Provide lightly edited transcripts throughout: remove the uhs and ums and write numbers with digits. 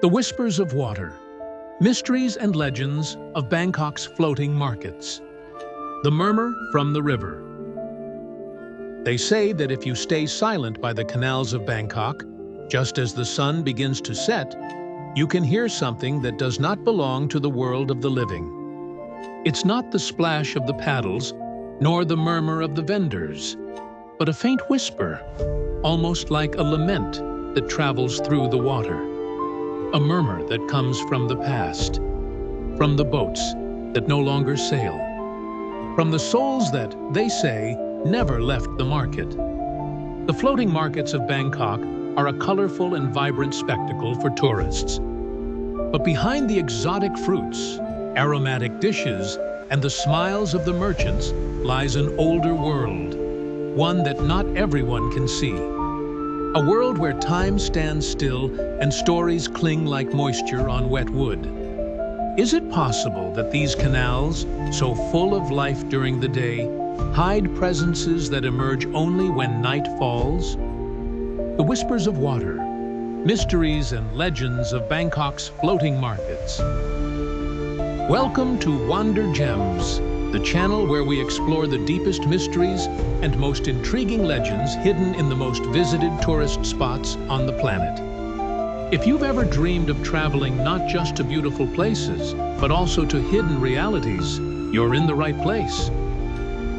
The Whispers of Water, Mysteries and Legends of Bangkok's Floating Markets. The Murmur from the River. They say that if you stay silent by the canals of Bangkok, just as the sun begins to set, you can hear something that does not belong to the world of the living. It's not the splash of the paddles, nor the murmur of the vendors, but a faint whisper, almost like a lament that travels through the water. A murmur that comes from the past, from the boats that no longer sail, from the souls that, they say, never left the market. The floating markets of Bangkok are a colorful and vibrant spectacle for tourists. But behind the exotic fruits, aromatic dishes, and the smiles of the merchants lies an older world, one that not everyone can see. A world where time stands still and stories cling like moisture on wet wood. Is it possible that these canals, so full of life during the day, hide presences that emerge only when night falls? The Whispers of Water, Mysteries and Legends of Bangkok's Floating Markets. Welcome to Wander Gems, the channel where we explore the deepest mysteries and most intriguing legends hidden in the most visited tourist spots on the planet. If you've ever dreamed of traveling not just to beautiful places, but also to hidden realities, you're in the right place.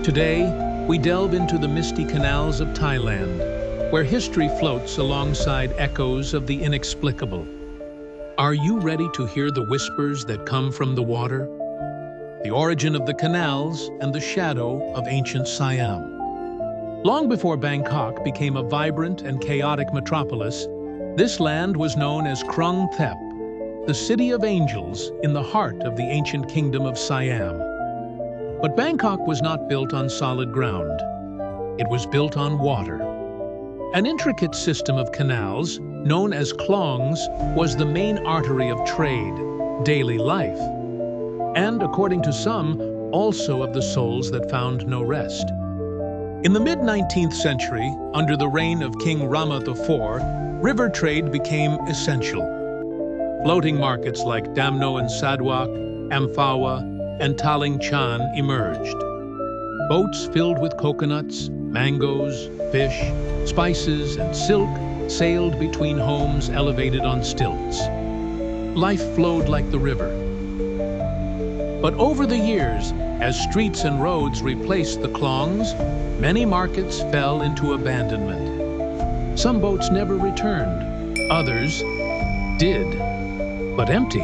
Today, we delve into the misty canals of Thailand, where history floats alongside echoes of the inexplicable. Are you ready to hear the whispers that come from the water? The origin of the canals and the shadow of ancient Siam. Long before Bangkok became a vibrant and chaotic metropolis, this land was known as Krung Thep, the City of Angels in the heart of the ancient kingdom of Siam. But Bangkok was not built on solid ground. It was built on water. An intricate system of canals, known as klongs, was the main artery of trade, daily life, and, according to some, also of the souls that found no rest. In the mid-19th century, under the reign of King Rama IV, river trade became essential. Floating markets like Damno and Sadwak, Amphawa, and Taling Chan emerged. Boats filled with coconuts, mangoes, fish, spices, and silk sailed between homes elevated on stilts. Life flowed like the river. But over the years, as streets and roads replaced the klongs, many markets fell into abandonment. Some boats never returned. Others did, but empty.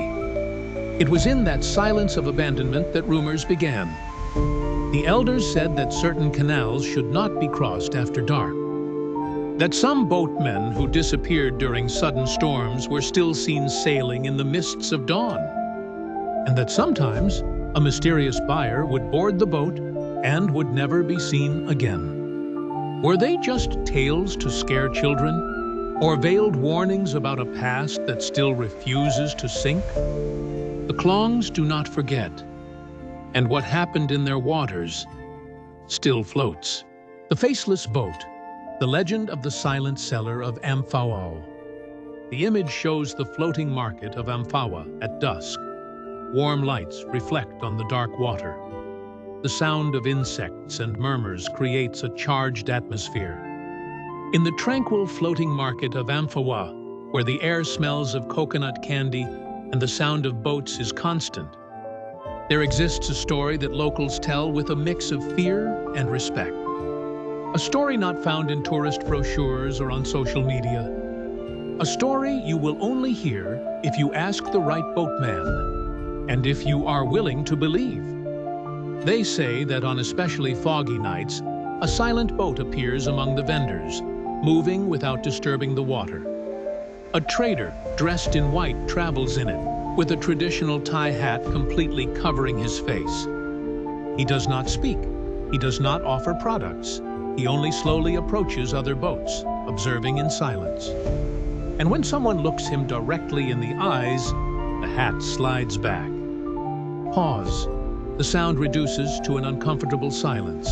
It was in that silence of abandonment that rumors began. The elders said that certain canals should not be crossed after dark. That some boatmen who disappeared during sudden storms were still seen sailing in the mists of dawn. And that sometimes a mysterious buyer would board the boat and would never be seen again. Were they just tales to scare children, or veiled warnings about a past that still refuses to sink? The klongs do not forget, and what happened in their waters still floats. The Faceless Boat, the legend of the silent seller of Amphawa. The image shows the floating market of Amphawa at dusk. Warm lights reflect on the dark water. The sound of insects and murmurs creates a charged atmosphere. In the tranquil floating market of Amphawa, where the air smells of coconut candy and the sound of boats is constant, there exists a story that locals tell with a mix of fear and respect. A story not found in tourist brochures or on social media. A story you will only hear if you ask the right boatman, and if you are willing to believe. They say that on especially foggy nights, a silent boat appears among the vendors, moving without disturbing the water. A trader dressed in white travels in it, with a traditional Thai hat completely covering his face. He does not speak. He does not offer products. He only slowly approaches other boats, observing in silence. And when someone looks him directly in the eyes, the hat slides back. Pause. The sound reduces to an uncomfortable silence.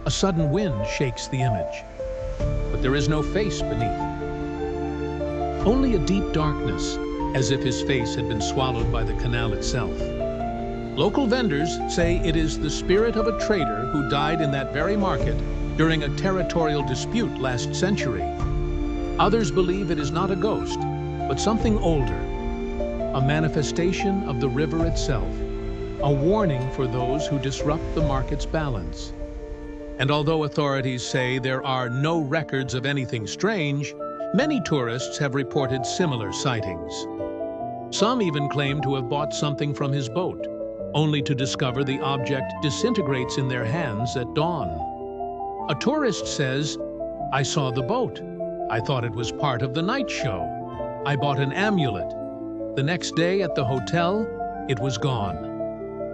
A sudden wind shakes the image. But there is no face beneath. Only a deep darkness, as if his face had been swallowed by the canal itself. Local vendors say it is the spirit of a trader who died in that very market during a territorial dispute last century. Others believe it is not a ghost, but something older, a manifestation of the river itself, a warning for those who disrupt the market's balance. And although authorities say there are no records of anything strange, many tourists have reported similar sightings. Some even claim to have bought something from his boat, only to discover the object disintegrates in their hands at dawn. A tourist says, "I saw the boat. I thought it was part of the night show. I bought an amulet. The next day at the hotel, it was gone.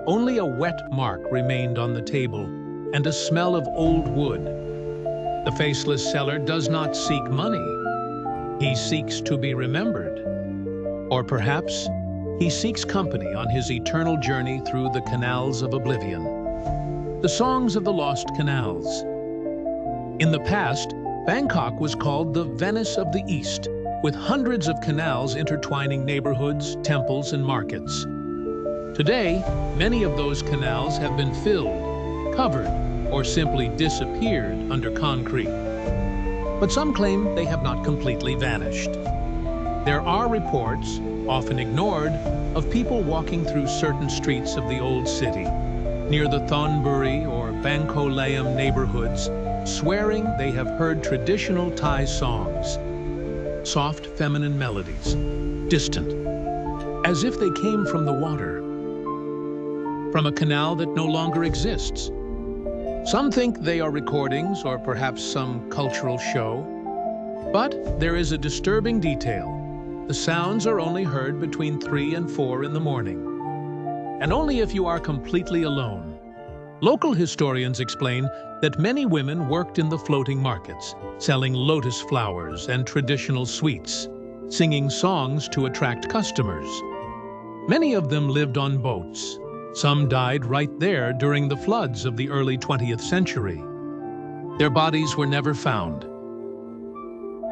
Only a wet mark remained on the table and a smell of old wood." The faceless seller does not seek money. He seeks to be remembered. Or perhaps he seeks company on his eternal journey through the canals of oblivion. The Songs of the Lost Canals. In the past, Bangkok was called the Venice of the East, with hundreds of canals intertwining neighborhoods, temples, and markets. Today, many of those canals have been filled, covered, or simply disappeared under concrete. But some claim they have not completely vanished. There are reports, often ignored, of people walking through certain streets of the old city, near the Thonburi or Bangkok Layam neighborhoods, swearing they have heard traditional Thai songs, soft feminine melodies, distant, as if they came from the water, from a canal that no longer exists. Some think they are recordings or perhaps some cultural show. But there is a disturbing detail. The sounds are only heard between 3 and 4 in the morning, and only if you are completely alone. Local historians explain that many women worked in the floating markets, selling lotus flowers and traditional sweets, singing songs to attract customers. Many of them lived on boats. Some died right there during the floods of the early 20th century. Their bodies were never found.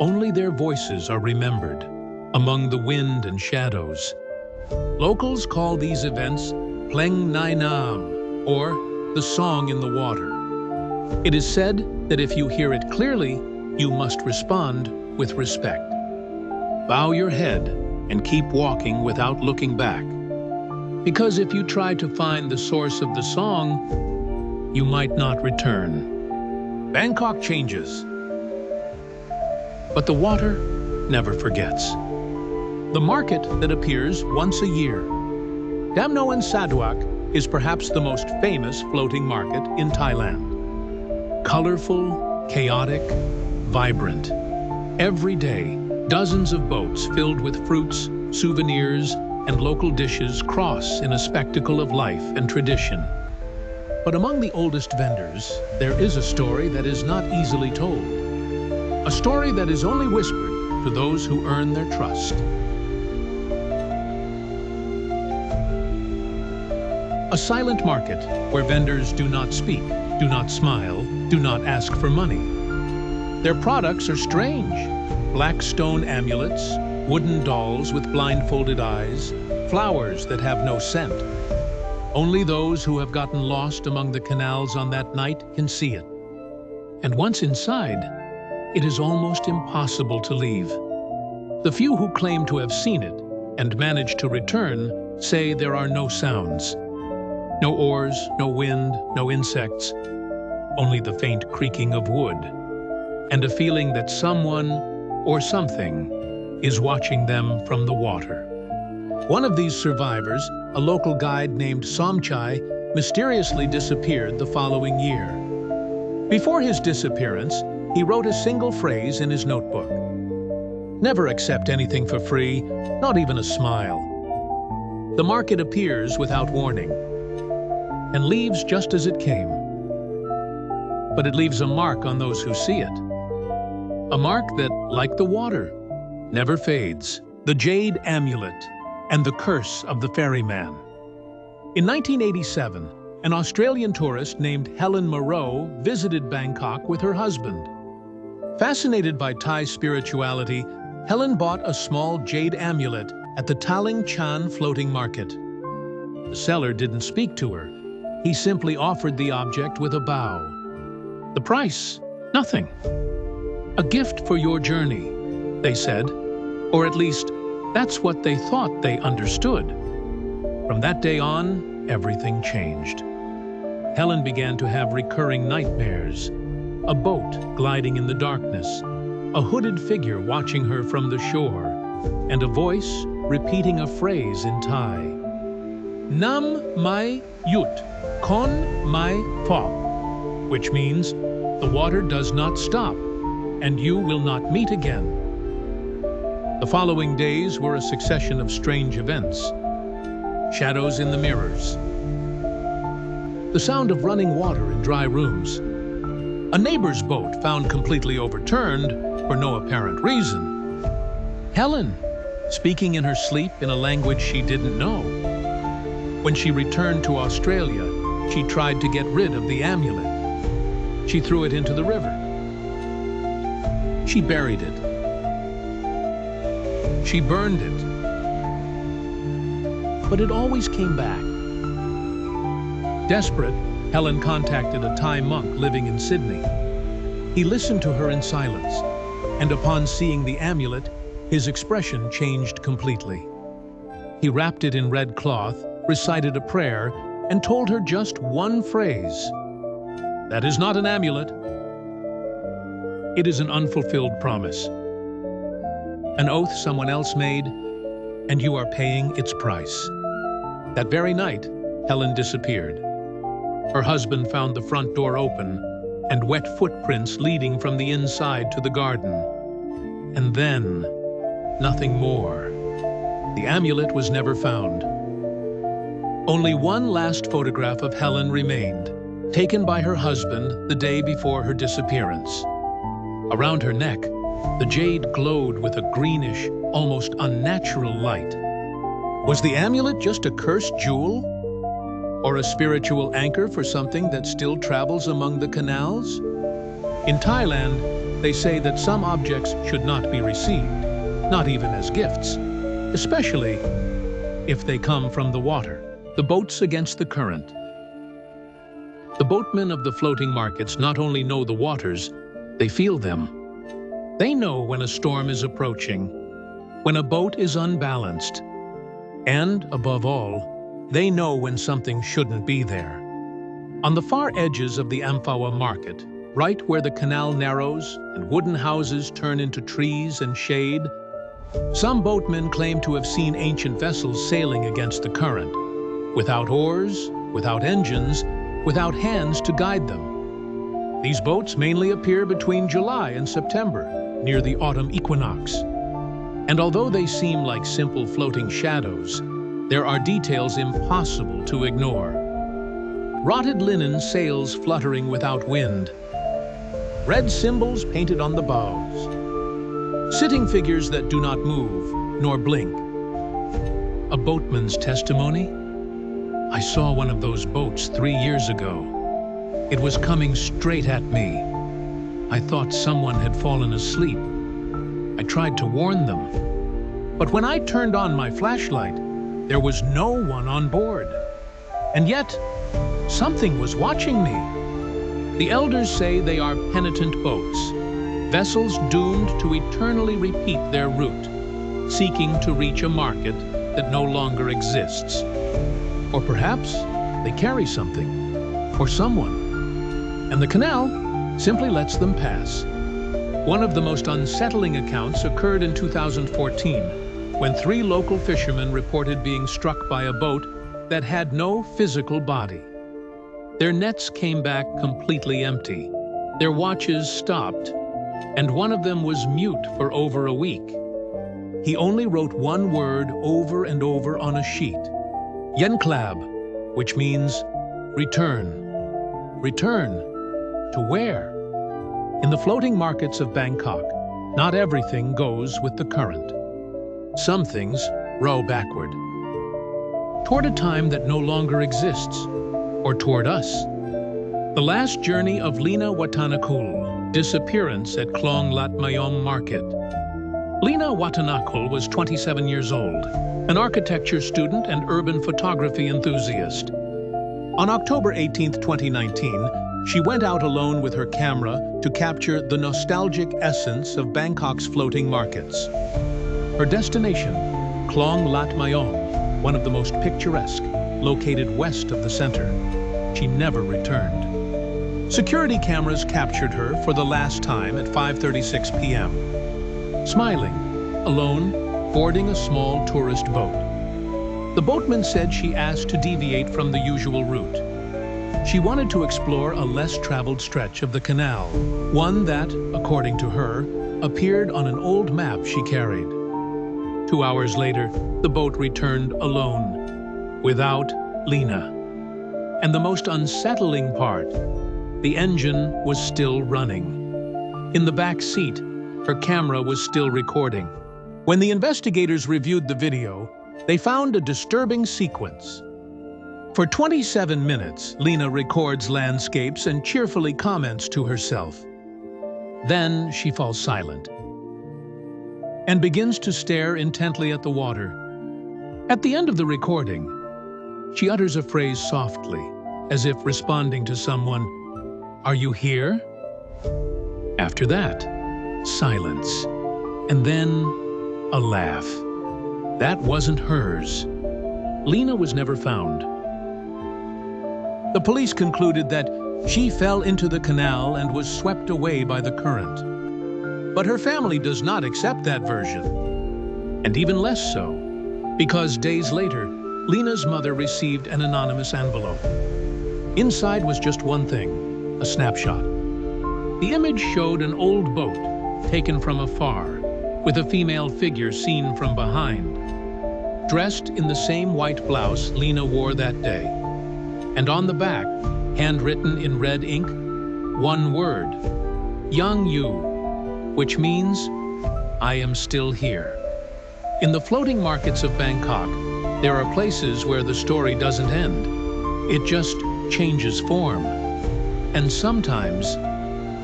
Only their voices are remembered, among the wind and shadows. Locals call these events Pleng Nai Nam, or the song in the water. It is said that if you hear it clearly, you must respond with respect. Bow your head and keep walking without looking back. Because if you try to find the source of the song, you might not return. Bangkok changes, but the water never forgets. The market that appears once a year. Dam Noen Saduak is perhaps the most famous floating market in Thailand. Colorful, chaotic, vibrant. Every day, dozens of boats filled with fruits, souvenirs, and local dishes cross in a spectacle of life and tradition. But among the oldest vendors, there is a story that is not easily told. A story that is only whispered to those who earn their trust. A silent market where vendors do not speak, do not smile, do not ask for money. Their products are strange. Black stone amulets, wooden dolls with blindfolded eyes, flowers that have no scent. Only those who have gotten lost among the canals on that night can see it. And once inside, it is almost impossible to leave. The few who claim to have seen it and managed to return say there are no sounds. No oars, no wind, no insects, only the faint creaking of wood, and a feeling that someone or something is watching them from the water. One of these survivors, a local guide named Somchai, mysteriously disappeared the following year. Before his disappearance, he wrote a single phrase in his notebook. Never accept anything for free, not even a smile. The market appears without warning and leaves just as it came. But it leaves a mark on those who see it. A mark that, like the water, never fades. The jade amulet and the curse of the ferryman. In 1987, an Australian tourist named Helen Moreau visited Bangkok with her husband. Fascinated by Thai spirituality, Helen bought a small jade amulet at the Taling Chan floating market. The seller didn't speak to her. He simply offered the object with a bow. The price? Nothing. A gift for your journey, they said. Or at least, that's what they thought they understood. From that day on, everything changed. Helen began to have recurring nightmares. A boat gliding in the darkness, a hooded figure watching her from the shore, and a voice repeating a phrase in Thai. Nam mai yut, kon mai phop, which means, the water does not stop, and you will not meet again. The following days were a succession of strange events. Shadows in the mirrors. The sound of running water in dry rooms. A neighbor's boat found completely overturned for no apparent reason. Helen, speaking in her sleep in a language she didn't know. When she returned to Australia, she tried to get rid of the amulet. She threw it into the river. She buried it. She burned it. But it always came back. Desperate, Helen contacted a Thai monk living in Sydney. He listened to her in silence, and upon seeing the amulet, his expression changed completely. He wrapped it in red cloth, recited a prayer, and told her just one phrase. That is not an amulet. It is an unfulfilled promise. An oath someone else made, and you are paying its price. That very night, Helen disappeared. Her husband found the front door open and wet footprints leading from the inside to the garden. And then, nothing more. The amulet was never found. Only one last photograph of Helen remained, taken by her husband the day before her disappearance. Around her neck, the jade glowed with a greenish, almost unnatural light. Was the amulet just a cursed jewel? Or a spiritual anchor for something that still travels among the canals? In Thailand, they say that some objects should not be received, not even as gifts, especially if they come from the water. The boats against the current. The boatmen of the floating markets not only know the waters, they feel them. They know when a storm is approaching, when a boat is unbalanced, and, above all, they know when something shouldn't be there. On the far edges of the Amphawa market, right where the canal narrows and wooden houses turn into trees and shade, some boatmen claim to have seen ancient vessels sailing against the current, without oars, without engines, without hands to guide them. These boats mainly appear between July and September, near the autumn equinox. And although they seem like simple floating shadows, there are details impossible to ignore. Rotted linen sails fluttering without wind. Red symbols painted on the bows. Sitting figures that do not move, nor blink. A boatman's testimony? I saw one of those boats 3 years ago. It was coming straight at me. I thought someone had fallen asleep. I tried to warn them. But when I turned on my flashlight, there was no one on board. And yet, something was watching me. The elders say they are penitent boats, vessels doomed to eternally repeat their route, seeking to reach a market that no longer exists. Or perhaps they carry something, or someone, and the canal simply lets them pass. One of the most unsettling accounts occurred in 2014, when 3 local fishermen reported being struck by a boat that had no physical body. Their nets came back completely empty. Their watches stopped, and one of them was mute for over a week. He only wrote one word over and over on a sheet, Yenklab, which means return. Return to where? In the floating markets of Bangkok, not everything goes with the current. Some things row backward, toward a time that no longer exists, or toward us. The last journey of Lina Watanakul, disappearance at Klong Lat Mayom Market. Lena Watanakul was 27 years old, an architecture student and urban photography enthusiast. On October 18, 2019, she went out alone with her camera to capture the nostalgic essence of Bangkok's floating markets. Her destination, Klong Lat Mayong, one of the most picturesque, located west of the center. She never returned. Security cameras captured her for the last time at 5:36 p.m. Smiling, alone, boarding a small tourist boat. The boatman said she asked to deviate from the usual route. She wanted to explore a less traveled stretch of the canal, one that, according to her, appeared on an old map she carried. 2 hours later, the boat returned alone, without Lena. And the most unsettling part, the engine was still running. In the back seat, her camera was still recording. When the investigators reviewed the video, they found a disturbing sequence. For 27 minutes, Lena records landscapes and cheerfully comments to herself. Then she falls silent and begins to stare intently at the water. At the end of the recording, she utters a phrase softly, as if responding to someone, "Are you here?" After that, silence, and then a laugh. That wasn't hers. Lena was never found. The police concluded that she fell into the canal and was swept away by the current. But her family does not accept that version, and even less so, because days later, Lena's mother received an anonymous envelope. Inside was just one thing, a snapshot. The image showed an old boat, taken from afar, with a female figure seen from behind, dressed in the same white blouse Lena wore that day. And on the back, handwritten in red ink, one word, Yang Yu, which means, "I am still here." In the floating markets of Bangkok, there are places where the story doesn't end. It just changes form. And sometimes,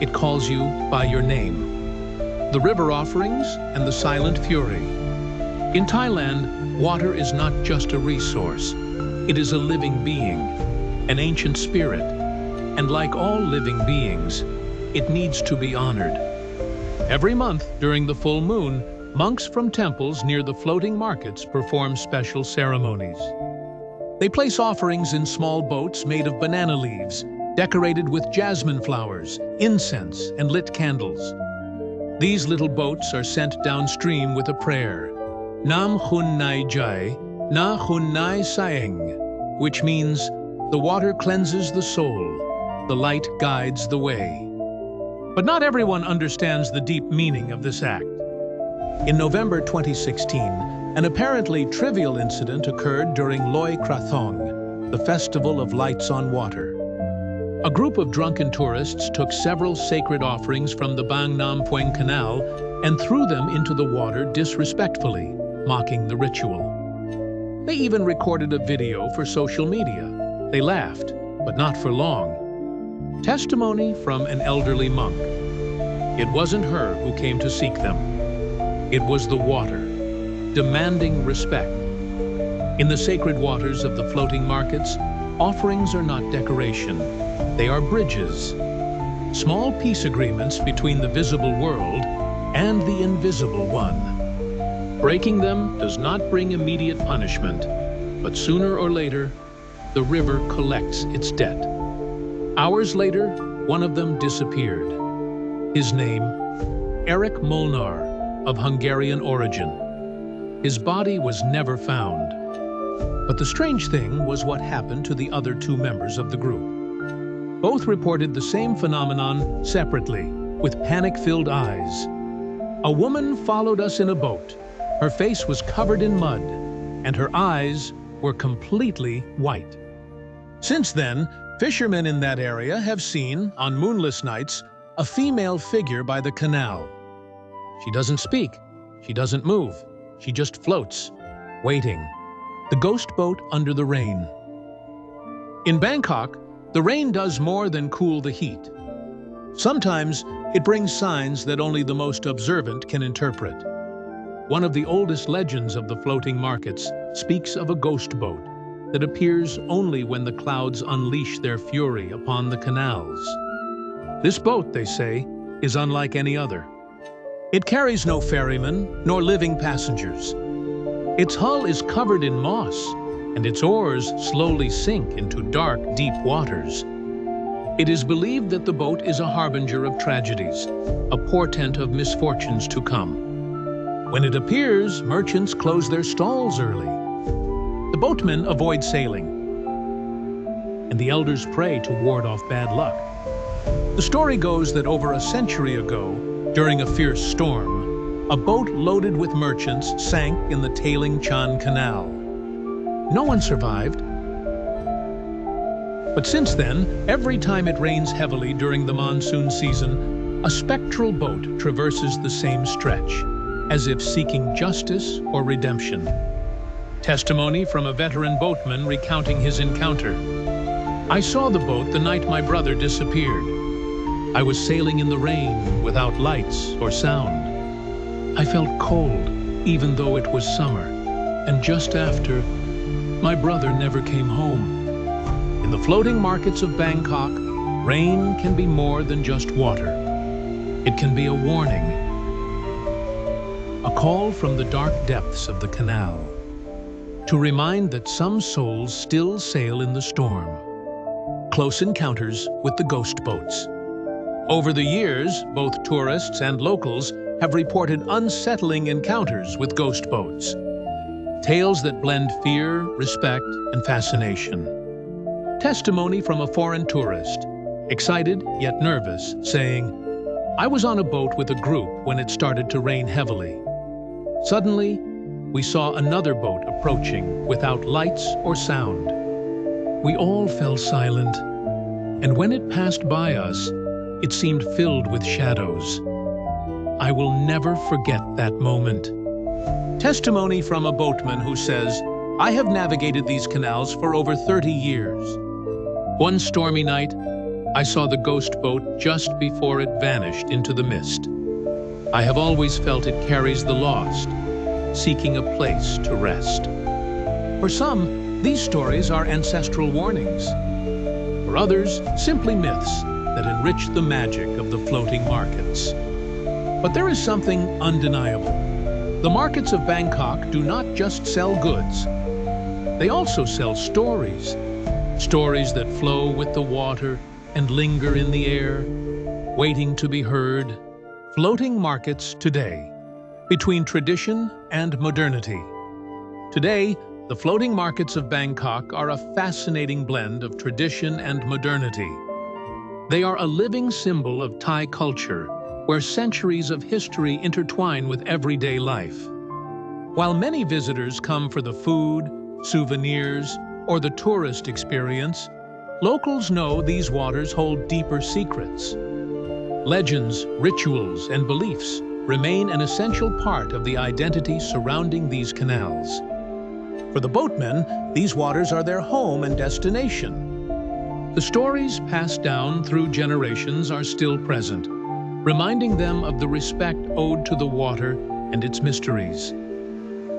it calls you by your name. The river offerings and the silent fury. In Thailand, water is not just a resource. It is a living being, an ancient spirit. And like all living beings, it needs to be honored. Every month, during the full moon, monks from temples near the floating markets perform special ceremonies. They place offerings in small boats made of banana leaves, decorated with jasmine flowers, incense, and lit candles. These little boats are sent downstream with a prayer, Nam Hun Nai Jai, Na Hun Nai Saeng, which means, the water cleanses the soul, the light guides the way. But not everyone understands the deep meaning of this act. In November 2016, an apparently trivial incident occurred during Loi Krathong, the Festival of Lights on Water. A group of drunken tourists took several sacred offerings from the Bang Nam Phueng Canal and threw them into the water disrespectfully, mocking the ritual. They even recorded a video for social media. They laughed, but not for long. Testimony from an elderly monk. It wasn't her who came to seek them. It was the water, demanding respect. In the sacred waters of the floating markets, offerings are not decoration. They are bridges, small peace agreements between the visible world and the invisible one. Breaking them does not bring immediate punishment, but sooner or later, the river collects its debt. Hours later, one of them disappeared. His name, Eric Molnar, of Hungarian origin. His body was never found. But the strange thing was what happened to the other two members of the group. Both reported the same phenomenon separately, with panic-filled eyes. A woman followed us in a boat. Her face was covered in mud, and her eyes were completely white. Since then, fishermen in that area have seen, on moonless nights, a female figure by the canal. She doesn't speak, she doesn't move, she just floats, waiting. The ghost boat under the rain. In Bangkok, the rain does more than cool the heat. Sometimes it brings signs that only the most observant can interpret. One of the oldest legends of the floating markets speaks of a ghost boat that appears only when the clouds unleash their fury upon the canals. This boat, they say, is unlike any other. It carries no ferryman nor living passengers. Its hull is covered in moss, and its oars slowly sink into dark, deep waters. It is believed that the boat is a harbinger of tragedies, a portent of misfortunes to come. When it appears, merchants close their stalls early. The boatmen avoid sailing, and the elders pray to ward off bad luck. The story goes that over a century ago, during a fierce storm, a boat loaded with merchants sank in the Tailing Chan Canal. No one survived. But since then, every time it rains heavily during the monsoon season, a spectral boat traverses the same stretch, as if seeking justice or redemption. Testimony from a veteran boatman recounting his encounter. I saw the boat the night my brother disappeared. I was sailing in the rain without lights or sound. I felt cold, even though it was summer, and just after, my brother never came home. In the floating markets of Bangkok, rain can be more than just water. It can be a warning, a call from the dark depths of the canal, to remind that some souls still sail in the storm. Close encounters with the ghost boats. Over the years, both tourists and locals have reported unsettling encounters with ghost boats. Tales that blend fear, respect, and fascination. Testimony from a foreign tourist, excited yet nervous, saying, "I was on a boat with a group when it started to rain heavily. Suddenly, we saw another boat approaching without lights or sound. We all fell silent, and when it passed by us, it seemed filled with shadows. I will never forget that moment." Testimony from a boatman who says, "I have navigated these canals for over 30 years. One stormy night, I saw the ghost boat just before it vanished into the mist. I have always felt it carries the lost, seeking a place to rest." For some, these stories are ancestral warnings. For others, simply myths that enrich the magic of the floating markets. But there is something undeniable. The markets of Bangkok do not just sell goods. They also sell stories. Stories that flow with the water and linger in the air, waiting to be heard. Floating markets today, between tradition and modernity. Today, the floating markets of Bangkok are a fascinating blend of tradition and modernity. They are a living symbol of Thai culture, where centuries of history intertwine with everyday life. While many visitors come for the food, souvenirs, or the tourist experience, locals know these waters hold deeper secrets. Legends, rituals, and beliefs remain an essential part of the identity surrounding these canals. For the boatmen, these waters are their home and destination. The stories passed down through generations are still present, reminding them of the respect owed to the water and its mysteries.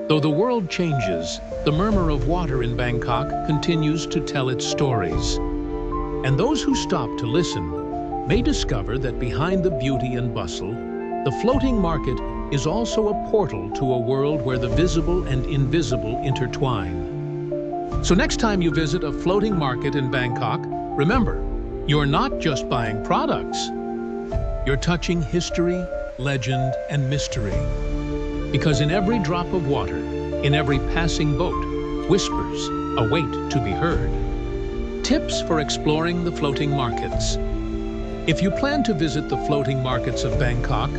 Though the world changes, the murmur of water in Bangkok continues to tell its stories. And those who stop to listen may discover that behind the beauty and bustle, the floating market is also a portal to a world where the visible and invisible intertwine. So next time you visit a floating market in Bangkok, remember, you're not just buying products. You're touching history, legend, and mystery. Because in every drop of water, in every passing boat, whispers await to be heard. Tips for exploring the floating markets. If you plan to visit the floating markets of Bangkok,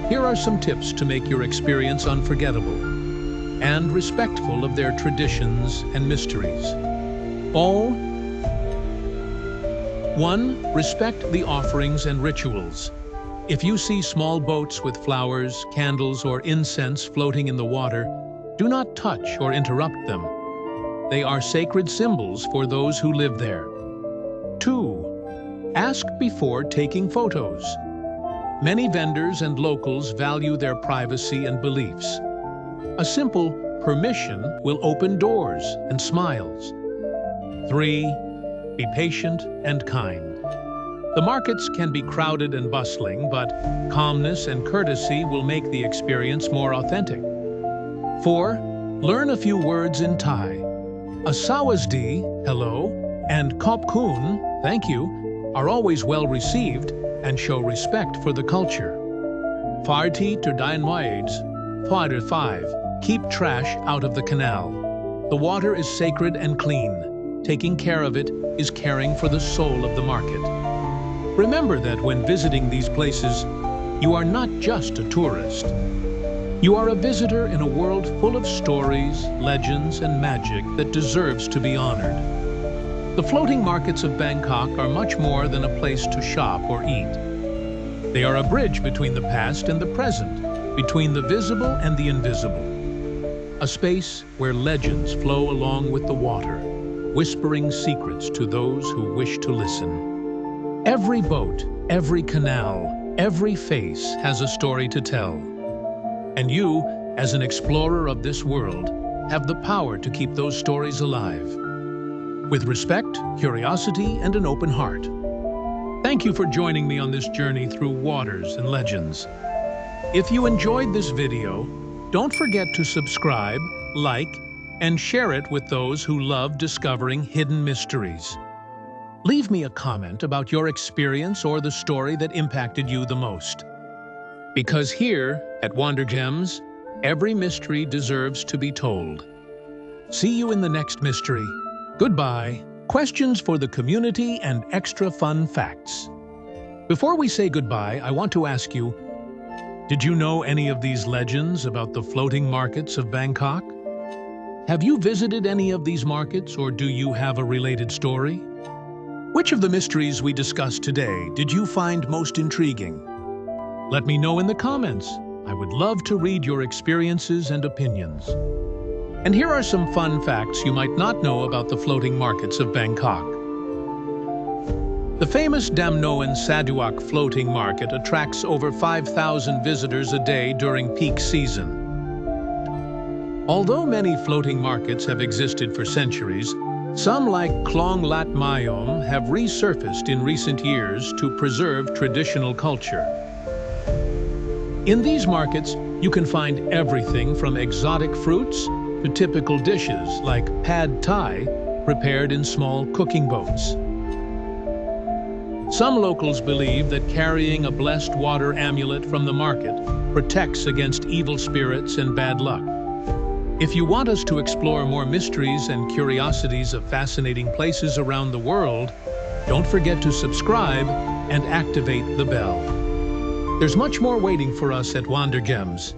here are some tips to make your experience unforgettable and respectful of their traditions and mysteries. 1. Respect the offerings and rituals. If you see small boats with flowers, candles, or incense floating in the water, do not touch or interrupt them. They are sacred symbols for those who live there. 2. Ask before taking photos. Many vendors and locals value their privacy and beliefs. A simple permission will open doors and smiles. 3. Be patient and kind. The markets can be crowded and bustling, but calmness and courtesy will make the experience more authentic. 4. Learn a few words in Thai. Asawasdi, hello, and Kop Kun, thank you, are always well received and show respect for the culture. Farti to Dainwaids. 5. Keep trash out of the canal. The water is sacred and clean. Taking care of it is caring for the soul of the market. Remember that when visiting these places, you are not just a tourist. You are a visitor in a world full of stories, legends, and magic that deserves to be honored. The floating markets of Bangkok are much more than a place to shop or eat. They are a bridge between the past and the present, between the visible and the invisible. A space where legends flow along with the water, whispering secrets to those who wish to listen. Every boat, every canal, every face has a story to tell. And you, as an explorer of this world, have the power to keep those stories alive. With respect, curiosity, and an open heart. Thank you for joining me on this journey through waters and legends. If you enjoyed this video, don't forget to subscribe, like, and share it with those who love discovering hidden mysteries. Leave me a comment about your experience or the story that impacted you the most. Because here, at Wander Gems, every mystery deserves to be told. See you in the next mystery. Goodbye. Questions for the community and extra fun facts. Before we say goodbye, I want to ask you, did you know any of these legends about the floating markets of Bangkok? Have you visited any of these markets, or do you have a related story? Which of the mysteries we discussed today did you find most intriguing? Let me know in the comments. I would love to read your experiences and opinions. And here are some fun facts you might not know about the floating markets of Bangkok. The famous Dam Noen Saduak floating market attracts over 5,000 visitors a day during peak season. Although many floating markets have existed for centuries, some like Klong Lat Mayom have resurfaced in recent years to preserve traditional culture. In these markets, you can find everything from exotic fruits to typical dishes like pad thai, prepared in small cooking boats. Some locals believe that carrying a blessed water amulet from the market protects against evil spirits and bad luck. If you want us to explore more mysteries and curiosities of fascinating places around the world, don't forget to subscribe and activate the bell. There's much more waiting for us at Wander Gems.